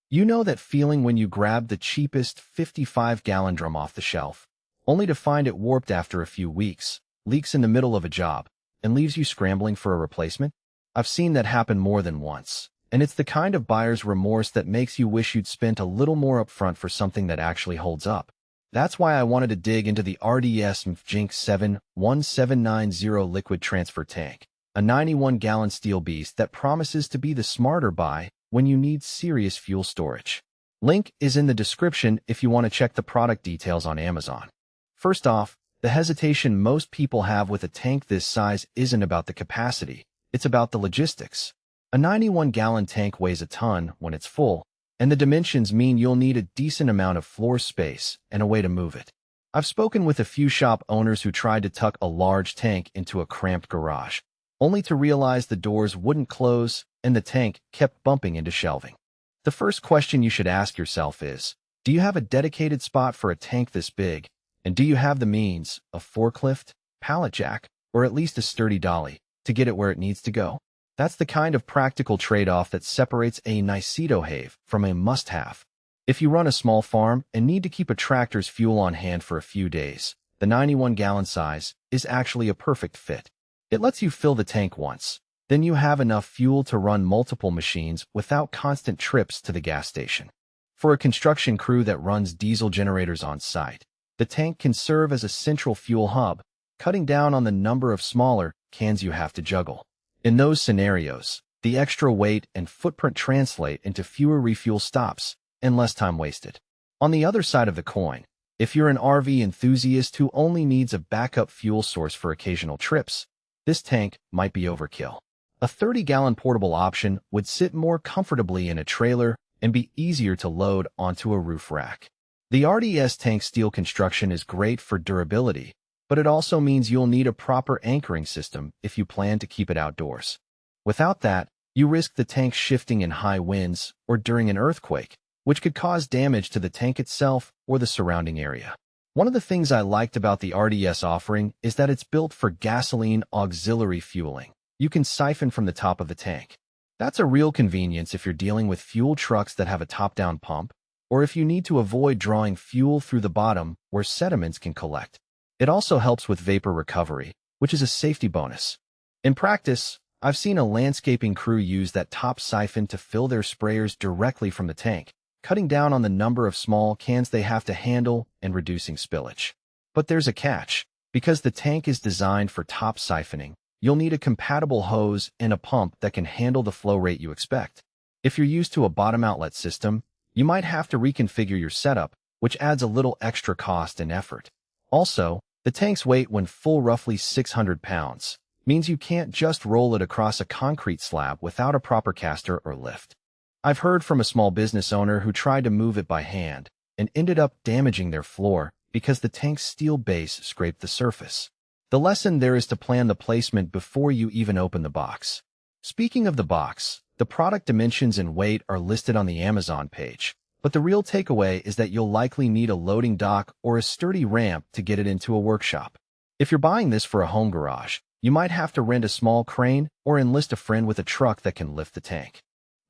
You know that feeling when you grab the cheapest 55-gallon drum off the shelf, only to find it warped after a few weeks, leaks in the middle of a job, and leaves you scrambling for a replacement? I've seen that happen more than once, and it's the kind of buyer's remorse that makes you wish you'd spent a little more upfront for something that actually holds up. That's why I wanted to dig into the RDS MFG INC 71790 liquid transfer tank, a 91-gallon steel beast that promises to be the smarter buy when you need serious fuel storage. Link is in the description if you want to check the product details on Amazon. First off, the hesitation most people have with a tank this size isn't about the capacity, it's about the logistics. A 91-gallon tank weighs a ton when it's full, and the dimensions mean you'll need a decent amount of floor space and a way to move it. I've spoken with a few shop owners who tried to tuck a large tank into a cramped garage, only to realize the doors wouldn't close and the tank kept bumping into shelving. The first question you should ask yourself is, do you have a dedicated spot for a tank this big? And do you have the means, a forklift, pallet jack, or at least a sturdy dolly, to get it where it needs to go? That's the kind of practical trade-off that separates a nice-to-have from a must-have. If you run a small farm and need to keep a tractor's fuel on hand for a few days, the 91-gallon size is actually a perfect fit. It lets you fill the tank once. Then you have enough fuel to run multiple machines without constant trips to the gas station. For a construction crew that runs diesel generators on site, the tank can serve as a central fuel hub, cutting down on the number of smaller cans you have to juggle. In those scenarios, the extra weight and footprint translate into fewer refuel stops and less time wasted. On the other side of the coin, if you're an RV enthusiast who only needs a backup fuel source for occasional trips, this tank might be overkill. A 30-gallon portable option would sit more comfortably in a trailer and be easier to load onto a roof rack. The RDS tank steel construction is great for durability, but it also means you'll need a proper anchoring system if you plan to keep it outdoors. Without that, you risk the tank shifting in high winds or during an earthquake, which could cause damage to the tank itself or the surrounding area. One of the things I liked about the RDS offering is that it's built for gasoline auxiliary fueling. You can siphon from the top of the tank. That's a real convenience if you're dealing with fuel trucks that have a top-down pump, or if you need to avoid drawing fuel through the bottom where sediments can collect. It also helps with vapor recovery, which is a safety bonus. In practice, I've seen a landscaping crew use that top siphon to fill their sprayers directly from the tank, cutting down on the number of small cans they have to handle and reducing spillage. But there's a catch. Because the tank is designed for top siphoning, you'll need a compatible hose and a pump that can handle the flow rate you expect. If you're used to a bottom outlet system, you might have to reconfigure your setup, which adds a little extra cost and effort. Also, the tank's weight when full, roughly 600 pounds, means you can't just roll it across a concrete slab without a proper caster or lift. I've heard from a small business owner who tried to move it by hand and ended up damaging their floor because the tank's steel base scraped the surface. The lesson there is to plan the placement before you even open the box. Speaking of the box, the product dimensions and weight are listed on the Amazon page, but the real takeaway is that you'll likely need a loading dock or a sturdy ramp to get it into a workshop. If you're buying this for a home garage, you might have to rent a small crane or enlist a friend with a truck that can lift the tank.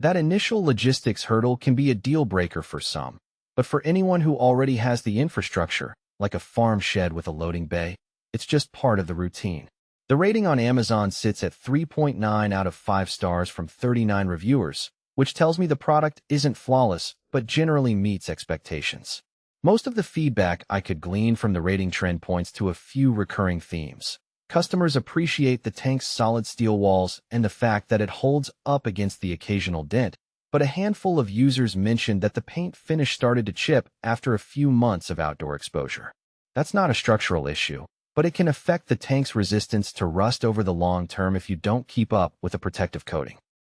That initial logistics hurdle can be a deal breaker for some, but for anyone who already has the infrastructure, like a farm shed with a loading bay, it's just part of the routine. The rating on Amazon sits at 3.9 out of 5 stars from 39 reviewers, which tells me the product isn't flawless, but generally meets expectations. Most of the feedback I could glean from the rating trend points to a few recurring themes. Customers appreciate the tank's solid steel walls and the fact that it holds up against the occasional dent, but a handful of users mentioned that the paint finish started to chip after a few months of outdoor exposure. That's not a structural issue, but it can affect the tank's resistance to rust over the long term if you don't keep up with a protective coating.